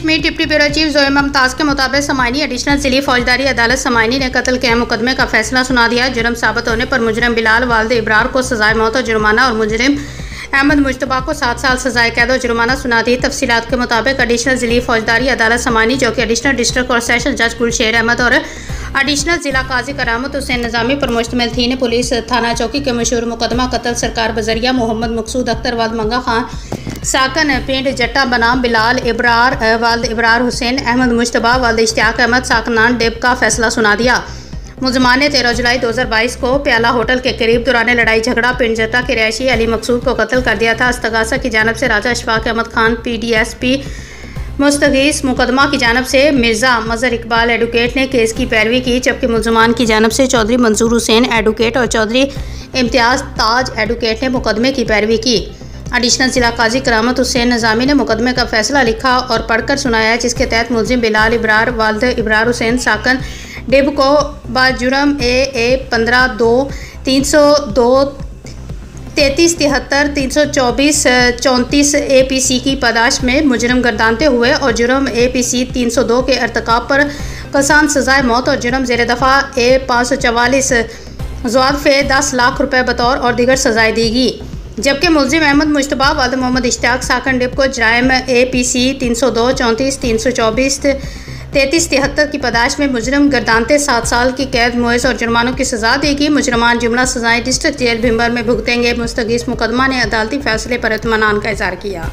Kashmir deputy bureau chief Zoya Mumtaz के मुताबिक समाइनी additional जिली फौजदारी अदालत समाइनी ने कत्ल के मुकदमे का फैसला सुना दिया। जुर्म साबित होने पर मुजरिम बिलाल वालिद इब्रार को सजाए मौत और जुर्माना और मुजरिम अहमद मुश्तबा को 7 साल सजाए कैद और जुर्माना सुना दी। तफसीलात के मुताबिक एडिशनल जिली फौजदारी अदालत समाइनी, जो कि एडिशनल डिस्ट्रिक्ट और सेशन जज गुलशेर अहमद और एडिशनल जिला काजी करामत हुसैन निज़ामी पर मुश्तमिल थी, ने पुलिस थाना चौकी के मशहूर मुकदमा कत्ल सरकार बजरिया मोहम्मद मकसूद अख्तर वाद मंगा खान साकन पिंड जट्टा बनाम बिलाल इब्रार वालिद इब्रार हुसैन अहमद मुश्तबा वालिद इश्तियाक अहमद साकनान डेब का फैसला सुना दिया। मुलजमान ने 13 जुलाई 2022 को प्याला होटल के करीब दौरान लड़ाई झगड़ा पिंड जट्टा के रहायशी अली मकसूद को कत्ल कर दिया था। इस्तगासा की जानब से राजा अशफाक अहमद खान PDSP मुस्तगीस मुकदमा की जानब से मिर्ज़ा मज़हर इकबाल एडवोकेट ने केस की पैरवी की, जबकि मुलजमान की जानब से चौधरी मंसूर हुसैन एडवोकेट और चौधरी इम्तियाज़ ताज एडवोकेट ने मुकदमे की पैरवी की। एडिशनल जिला काजी करामत हुसैन निज़ामी ने मुकदमे का फैसला लिखा और पढ़कर सुनाया, जिसके तहत मुलजिम बिलाल इब्रार वालिद इब्रार हुसैन साकन डिब को बाजुर्म AA 15-2 302 3373 324 34 APC की पादाश में मुजरम गर्दानते हुए और जुर्म APC 302 के अर्तकाब पर कसान सजाए मौत और जुर्म ज़ेर दफ़ा A 544 ज़वाफ़े 10 लाख रुपए बतौर और दीगर सजाएँ देगी। जबकि मुलजिम अहमद मुश्तबा वालिद मोहम्मद इश्तियाक साकन डिब को जराइम APC 302 34 324 3373 की पादाश में मुजरम गर्दानते 7 साल की कैद, मुआवज़ और जुर्मानों की सज़ा देगी। मुजरमान जुमला सज़ाएँ डिस्ट्रिक्ट जेल भिंबर में भुगतेंगे। मुस्तगीस मुकदमा ने अदालती फैसले पर इत्मीनान का इज़हार किया।